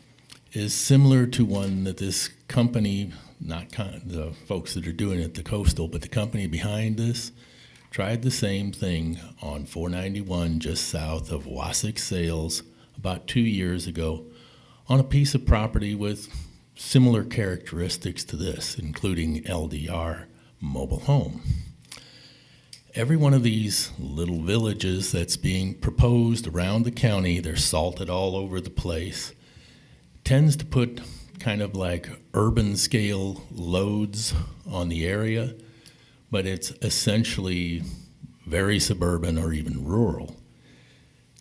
is similar to one that this company, not the folks that are doing it, the Coastal, but the company behind this, tried the same thing on 491 just south of Wasik Sales about 2 years ago on a piece of property with similar characteristics to this, including LDR mobile home. Every one of these little villages that's being proposed around the county, they're salted all over the place, tends to put kind of like urban scale loads on the area, but it's essentially very suburban or even rural.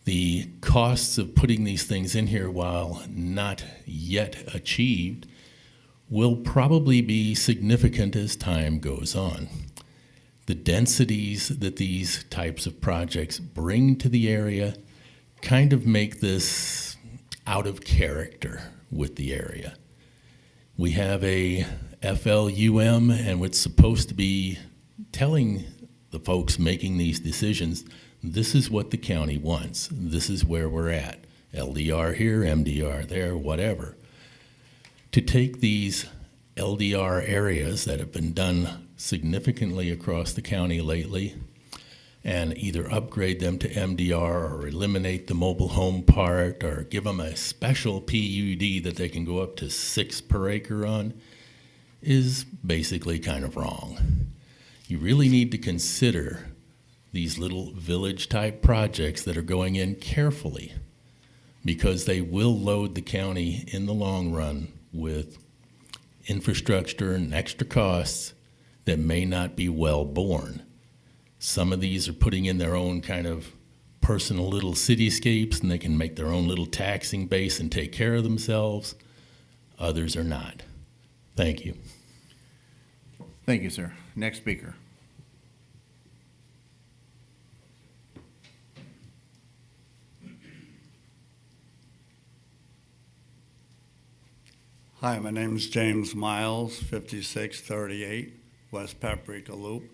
The costs of putting these things in here, while not yet achieved, will probably be significant as time goes on. The densities that these types of projects bring to the area kind of make this out of character with the area. We have a FLUM, and it's supposed to be telling the folks making these decisions, this is what the county wants. This is where we're at. LDR here, MDR there, whatever. To take these LDR areas that have been done significantly across the county lately and either upgrade them to MDR or eliminate the mobile home part or give them a special PUD that they can go up to 6 per acre on is basically kind of wrong. You really need to consider these little village type projects that are going in carefully, because they will load the county in the long run with infrastructure and extra costs that may not be well borne. Some of these are putting in their own kind of personal little cityscapes, and they can make their own little taxing base and take care of themselves. Others are not. Thank you. Thank you, sir. Next speaker. Hi, my name is James Miles, 5638 West Paprika Loop,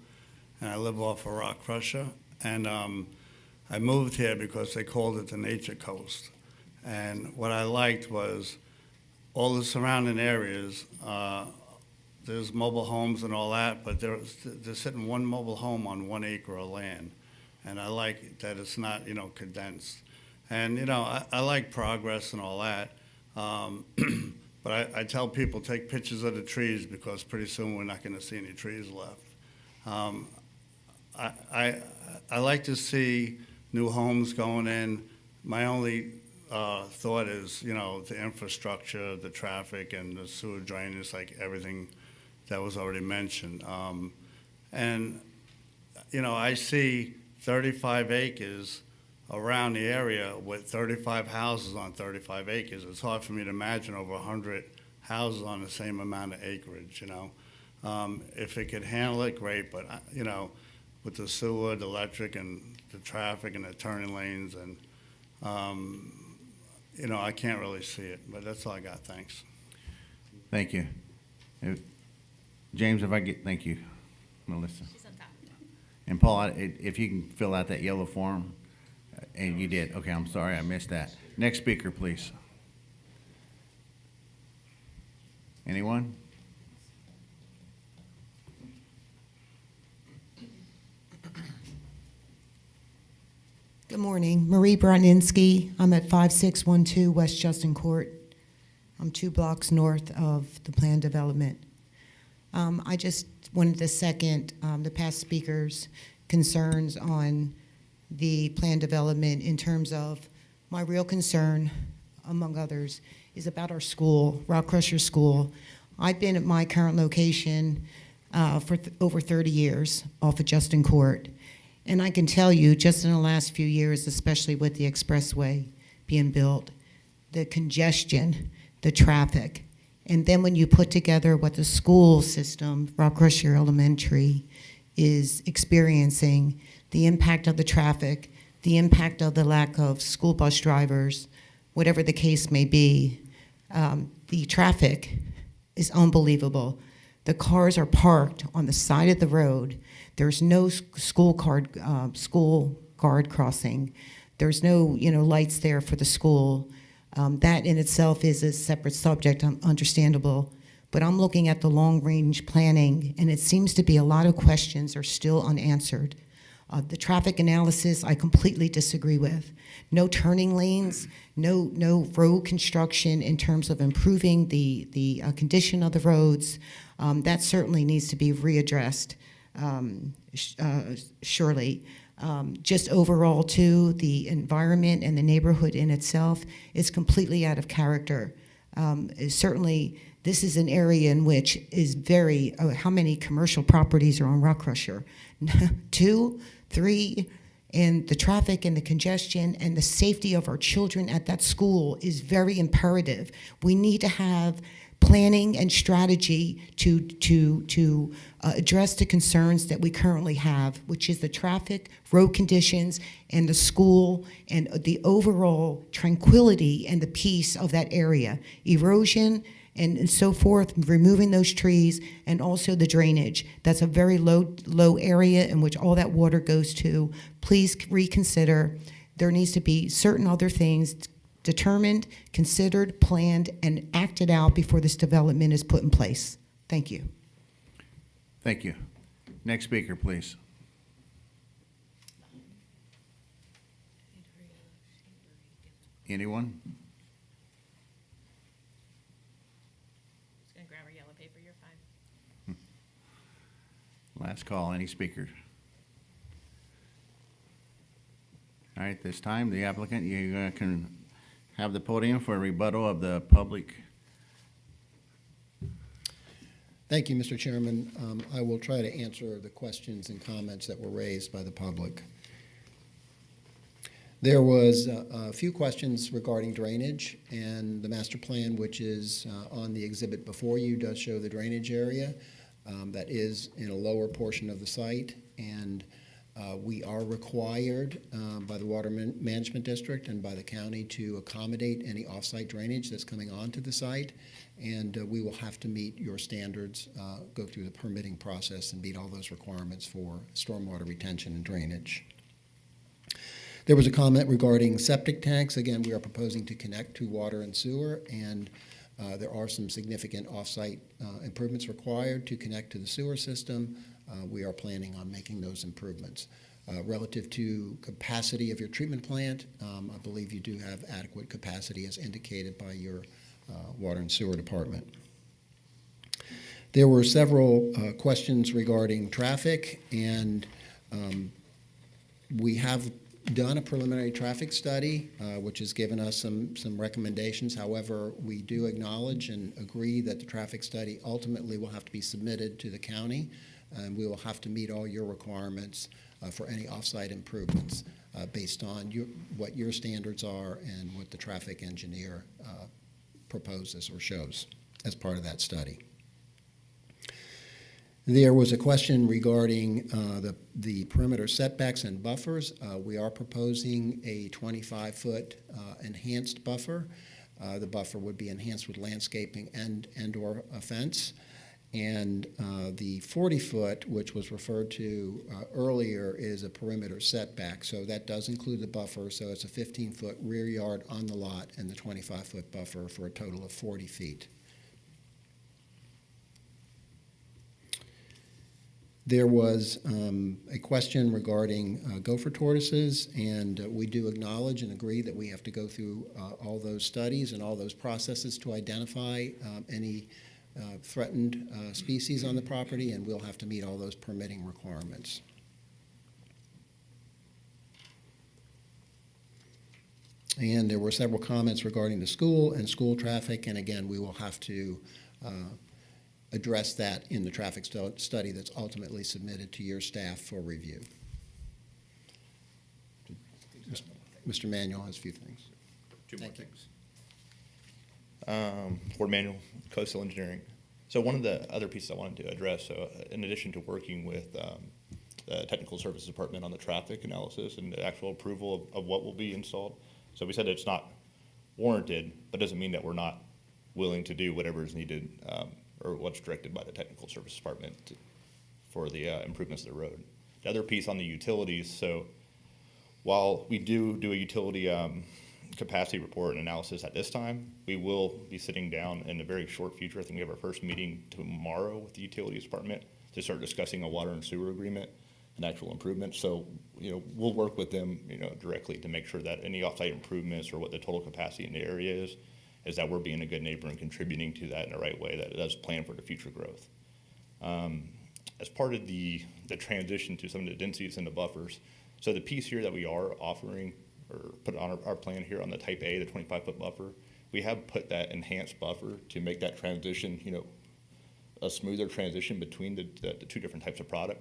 and I live off of Rock Crusher. And I moved here because they called it the Nature Coast. And what I liked was all the surrounding areas. There's mobile homes and all that, but they're sitting one mobile home on 1 acre of land. And I like that it's not, condensed. And, I like progress and all that. But I tell people, take pictures of the trees, because pretty soon we're not going to see any trees left. I like to see new homes going in. My only thought is, the infrastructure, the traffic, and the sewer drainage, like everything that was already mentioned. And, I see 35 acres around the area with 35 houses on 35 acres. It's hard for me to imagine over 100 houses on the same amount of acreage, If it could handle it, great, but, with the sewer, the electric, and the traffic, and the turning lanes, and, I can't really see it, but that's all I got. Thanks. Thank you. James, thank you, Melissa. She's on top. And Paul, if you can fill out that yellow form. And you did. Okay, I'm sorry, I missed that. Next speaker, please. Anyone? Good morning. Marie Broninsky. I'm at 5612 West Justin Court. I'm 2 blocks north of the planned development. I just wanted to second the past speakers' concerns on the planned development in terms of my real concern, among others, is about our school, Rock Crusher School. I've been at my current location for over 30 years off of Justin Court. And I can tell you, just in the last few years, especially with the expressway being built, the congestion, the traffic, and then when you put together what the school system, Rock Crusher Elementary, is experiencing, the impact of the traffic, the impact of the lack of school bus drivers, whatever the case may be, the traffic is unbelievable. The cars are parked on the side of the road. There's no school guard crossing. There's no, lights there for the school. That in itself is a separate subject, understandable. But I'm looking at the long-range planning, and it seems to be a lot of questions are still unanswered. The traffic analysis, I completely disagree with. No turning lanes, no road construction in terms of improving the condition of the roads. That certainly needs to be readdressed, surely. Just overall, too, the environment and the neighborhood in itself is completely out of character. Certainly, this is an area in which is very, how many commercial properties are on Rock Crusher? 2, 3, and the traffic and the congestion and the safety of our children at that school is very imperative. We need to have planning and strategy to address the concerns that we currently have, which is the traffic, road conditions, and the school, and the overall tranquility and the peace of that area. Erosion and so forth, removing those trees, and also the drainage. That's a very low area in which all that water goes to. Please reconsider. There needs to be certain other things determined, considered, planned, and acted out before this development is put in place. Thank you. Thank you. Next speaker, please. Anyone? Just gonna grab our yellow paper, you're fine. Last call, any speakers? All right, this time, the applicant, you can have the podium for a rebuttal of the public. Thank you, Mr. Chairman. I will try to answer the questions and comments that were raised by the public. There was a few questions regarding drainage, and the master plan, which is on the exhibit before you, does show the drainage area. That is in a lower portion of the site, and we are required by the Water Management District and by the county to accommodate any off-site drainage that's coming onto the site, and we will have to meet your standards, go through the permitting process and meet all those requirements for stormwater retention and drainage. There was a comment regarding septic tanks. Again, we are proposing to connect to water and sewer, and there are some significant off-site improvements required to connect to the sewer system. We are planning on making those improvements. Relative to capacity of your treatment plant, I believe you do have adequate capacity as indicated by your water and sewer department. There were several questions regarding traffic, and we have done a preliminary traffic study, which has given us some recommendations. However, we do acknowledge and agree that the traffic study ultimately will have to be submitted to the county, and we will have to meet all your requirements for any off-site improvements based on what your standards are and what the traffic engineer proposes or shows as part of that study. There was a question regarding the perimeter setbacks and buffers. We are proposing a 25-foot enhanced buffer. The buffer would be enhanced with landscaping and/or a fence. And the 40-foot, which was referred to earlier, is a perimeter setback. So that does include the buffer. So it's a 15-foot rear yard on the lot and the 25-foot buffer for a total of 40 feet. There was a question regarding gopher tortoises, and we do acknowledge and agree that we have to go through all those studies and all those processes to identify any threatened species on the property, and we'll have to meet all those permitting requirements. And there were several comments regarding the school and school traffic, and again, we will have to address that in the traffic study that's ultimately submitted to your staff for review. Mr. Manuel has a few things. Two more things. Ford Manual, Coastal Engineering. So one of the other pieces I wanted to address, so in addition to working with the Technical Services Department on the traffic analysis and the actual approval of what will be installed, so we said it's not warranted, but doesn't mean that we're not willing to do whatever is needed or what's directed by the Technical Services Department for the improvements of the road. The other piece on the utilities, so while we do a utility capacity report and analysis at this time, we will be sitting down in a very short future. I think we have our first meeting tomorrow with the Utilities Department to start discussing a water and sewer agreement and actual improvements. So, we'll work with them, directly to make sure that any off-site improvements or what the total capacity in the area is that we're being a good neighbor and contributing to that in the right way, that it does plan for the future growth. As part of the transition to some of the densities and the buffers, so the piece here that we are offering or put on our plan here on the type A, the 25-foot buffer, we have put that enhanced buffer to make that transition, a smoother transition between the two different types of product.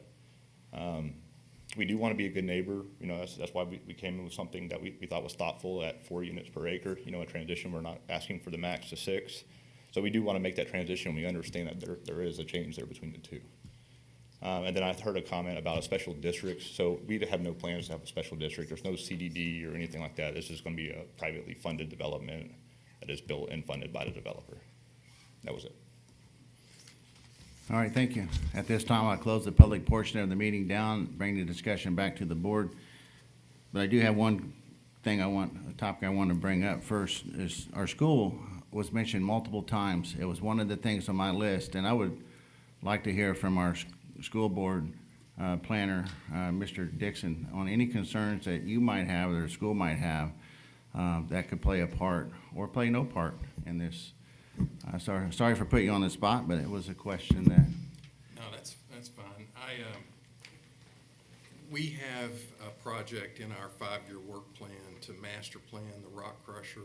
We do want to be a good neighbor. That's why we came in with something that we thought was thoughtful at 4 units per acre. A transition, we're not asking for the max to 6. So we do want to make that transition. We understand that there is a change there between the two. And then I heard a comment about a special district. So we have no plans to have a special district. There's no CDD or anything like that. This is going to be a privately funded development that is built and funded by the developer. That was it. All right, thank you. At this time, I'll close the public portion of the meeting down, bring the discussion back to the board. But I do have one thing a topic I want to bring up first is our school was mentioned multiple times. It was one of the things on my list, and I would like to hear from our school board planner, Mr. Dixon, on any concerns that you might have or the school might have that could play a part or play no part in this. Sorry for putting you on the spot, but it was a question that. No, that's fine. We have a project in our 5-year work plan to master plan the Rock Crusher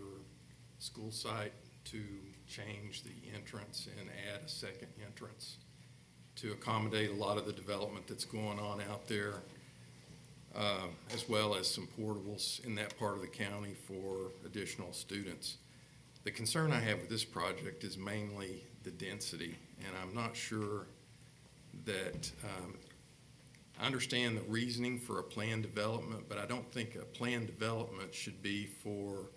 school site to change the entrance and add a second entrance to accommodate a lot of the development that's going on out there, as well as some portables in that part of the county for additional students. The concern I have with this project is mainly the density, and I'm not sure that I understand the reasoning for a planned development, but I don't think a planned development should be for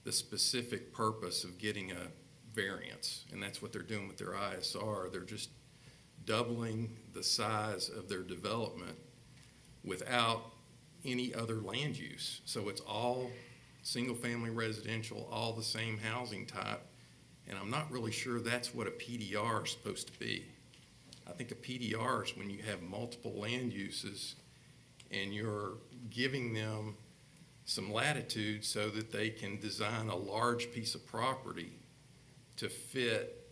the specific purpose of getting a variance, and that's what they're doing with their ISR. They're just doubling the size of their development without any other land use. So it's all single-family residential, all the same housing type, and I'm not really sure that's what a PDR is supposed to be. I think a PDR is when you have multiple land uses and you're giving them some latitude so that they can design a large piece of property to fit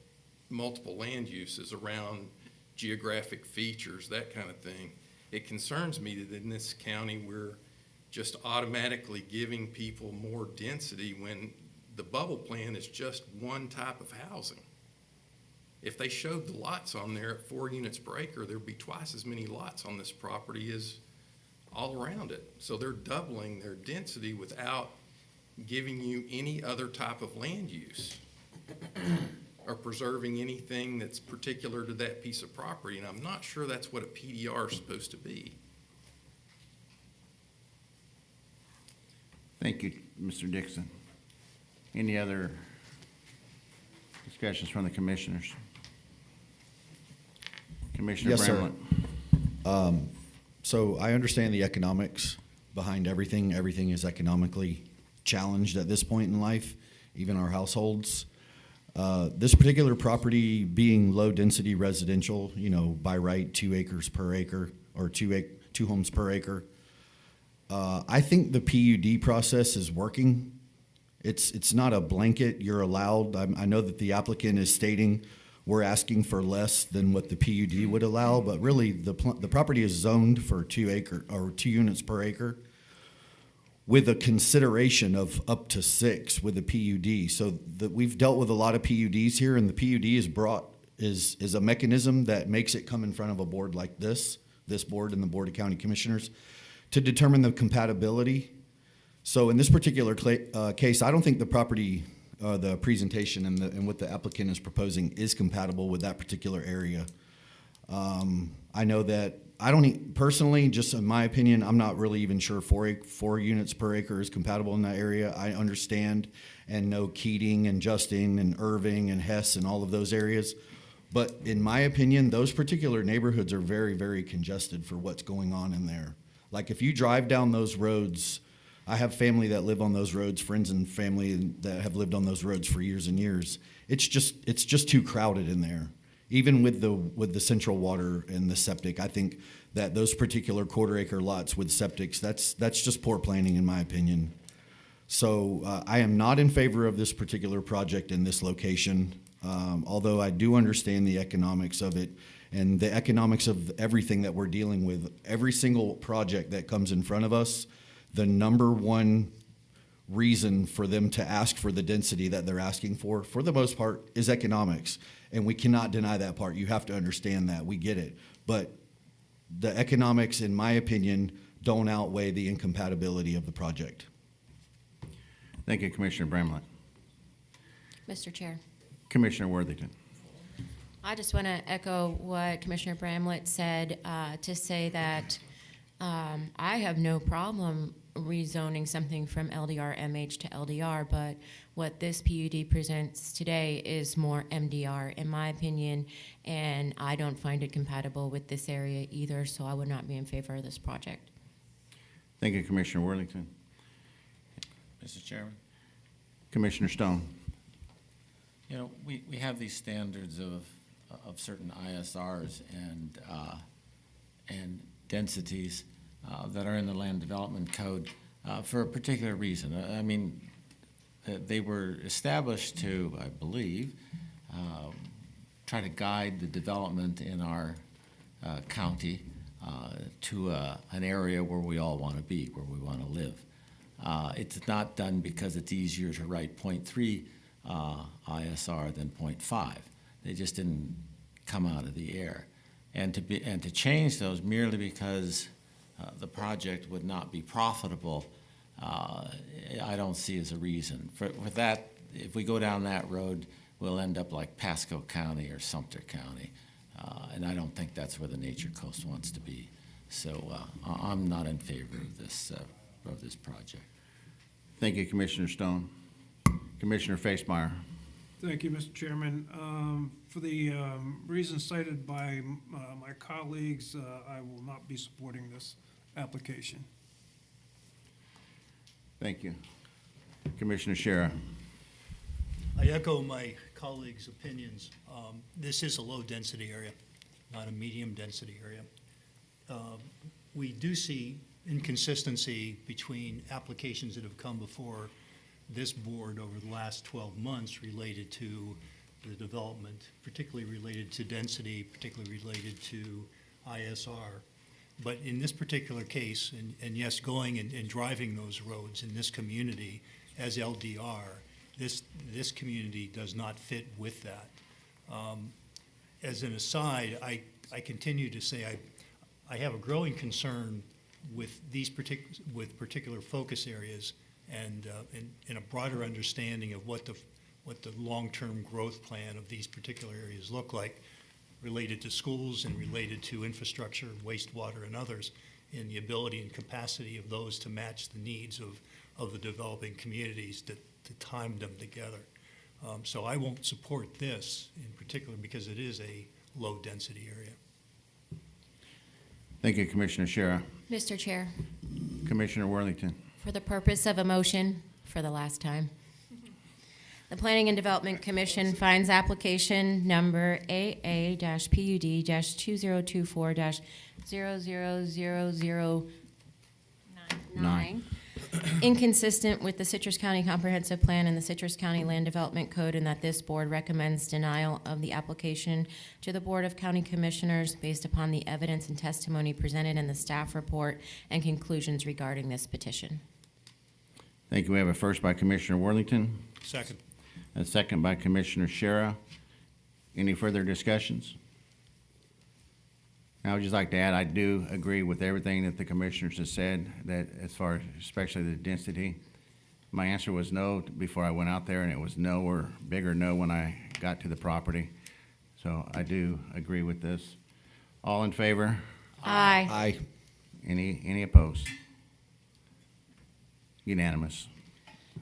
multiple land uses around geographic features, that kind of thing. It concerns me that in this county we're just automatically giving people more density when the bubble plan is just one type of housing. If they showed the lots on there at 4 units per acre, there'd be twice as many lots on this property as all around it. So they're doubling their density without giving you any other type of land use or preserving anything that's particular to that piece of property. And I'm not sure that's what a PDR is supposed to be. Thank you, Mr. Dixon. Any other discussions from the commissioners? Commissioner Yes, Bramlett. sir. So I understand the economics behind everything. Everything is economically challenged at this point in life, even our households. This particular property being low-density residential, by right 2 acres per acre or 2 homes per acre, I think the PUD process is working. It's not a blanket. You're allowed. I know that the applicant is stating we're asking for less than what the PUD would allow, but really the property is zoned for 2 units per acre, with a consideration of up to 6 with the PUD. So we've dealt with a lot of PUDs here, and the PUD is a mechanism that makes it come in front of a board like this board and the Board of County Commissioners to determine the compatibility. So in this particular case, I don't think the property, the presentation and what the applicant is proposing is compatible with that particular area. I know that personally, just in my opinion, I'm not really even sure 4 units per acre is compatible in that area. I understand and know Keating and Justin and Irving and Hess and all of those areas. But in my opinion, those particular neighborhoods are very, very congested for what's going on in there. Like if you drive down those roads, I have family that live on those roads, friends and family that have lived on those roads for years and years. It's just too crowded in there. Even with the central water and the septic, I think that those particular quarter-acre lots with septics, that's just poor planning in my opinion. So I am not in favor of this particular project in this location, although I do understand the economics of it and the economics of everything that we're dealing with. Every single project that comes in front of us, the number one reason for them to ask for the density that they're asking for the most part, is economics. And we cannot deny that part. You have to understand that. We get it. But the economics, in my opinion, don't outweigh the incompatibility of the project. Thank you, Commissioner Bramlett. Mr. Chair. Commissioner Worthington. I just want to echo what Commissioner Bramlett said, to say that I have no problem rezoning something from LDR MH to LDR, but what this PUD presents today is more MDR, in my opinion, and I don't find it compatible with this area either, so I would not be in favor of this project. Thank you, Commissioner Worthington. Mr. Chairman, Commissioner Stone. you know, we have these standards of certain ISRs and densities that are in the Land Development Code for a particular reason. I mean, they were established to, I believe, try to guide the development in our county to an area where we all want to be, where we want to live. It's not done because it's easier to write 0.3 ISR than 0.5. They just didn't come out of the air. And to change those merely because the project would not be profitable, I don't see as a reason. For that, if we go down that road, we'll end up like Pasco County or Sumter County. And I don't think that's where the Nature Coast wants to be. So I'm not in favor of this project. Thank you, Commissioner Stone. Commissioner Facemeyer. Thank you, Mr. Chairman. For the reasons cited by my colleagues, I will not be supporting this application. Thank you. Commissioner Shara. I echo my colleagues' opinions. This is a low-density area, not a medium-density area. We do see inconsistency between applications that have come before this board over the last 12 months related to the development, particularly related to density, particularly related to ISR. But in this particular case, and yes, going and driving those roads in this community as LDR, this community does not fit with that. As an aside, I continue to say I have a growing concern with these particular focus areas and a broader understanding of what the long-term growth plan of these particular areas look like, related to schools and related to infrastructure, wastewater, and others, and the ability and capacity of those to match the needs of the developing communities to time them together. So I won't support this in particular because it is a low-density area. Thank you, Commissioner Shara. Mr. Chair, Commissioner Worthington. for the purpose of a motion for the last time, the Planning and Development Commission finds application number AA-PUD-2024-00009 inconsistent with the Citrus County Comprehensive Plan and the Citrus County Land Development Code, and that this board recommends denial of the application to the Board of County Commissioners based upon the evidence and testimony presented in the staff report and conclusions regarding this petition. Thank you. We have a first by Commissioner Worthington. Second. A second by Commissioner Shara. Any further discussions? I would just like to add, I do agree with everything that the commissioners have said, that as far as especially the density. My answer was no before I went out there, and it was no or bigger no when I got to the property. So I do agree with this. All in favor? Aye. Aye. Any opposed? Unanimous.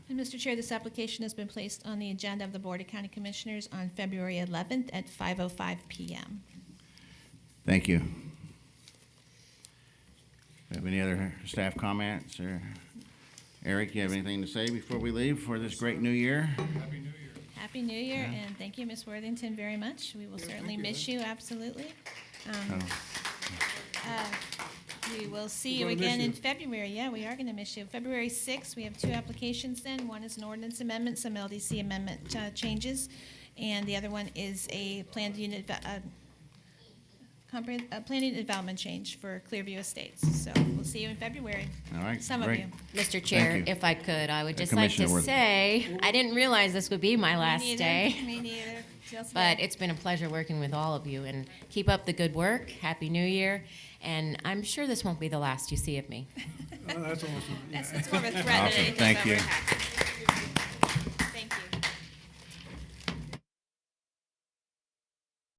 And Mr. Chair, this application has been placed on the agenda of the Board of County Commissioners on February 11th at 5:05 p.m. Thank you. Have any other staff comments? Or Eric, you have anything to say before we leave for this great new year? Happy New Year. Happy New Year, and thank you, Ms. Worthington, very much. We will certainly miss you, absolutely. We will see you We're gonna again miss in you. February. Yeah, we are going to miss you. February 6th, we have two applications then. One is an ordinance amendment, some LDC amendment changes, and the other one is a planned unit, planning and development change for Clearview Estates. So we'll see you in February. All right, Some great. of you. Mr. Chair, you. if I could, I would just like Commissioner to Worthington. say, I didn't realize this would be my last Me neither. day. Me neither. Just But me. it's been a pleasure working with all of you, and keep up the good work. Happy New Year. And I'm sure this won't be the last you see of me. That's awesome. That's more of a threat than Awesome. anything. Thank but you. we're happy.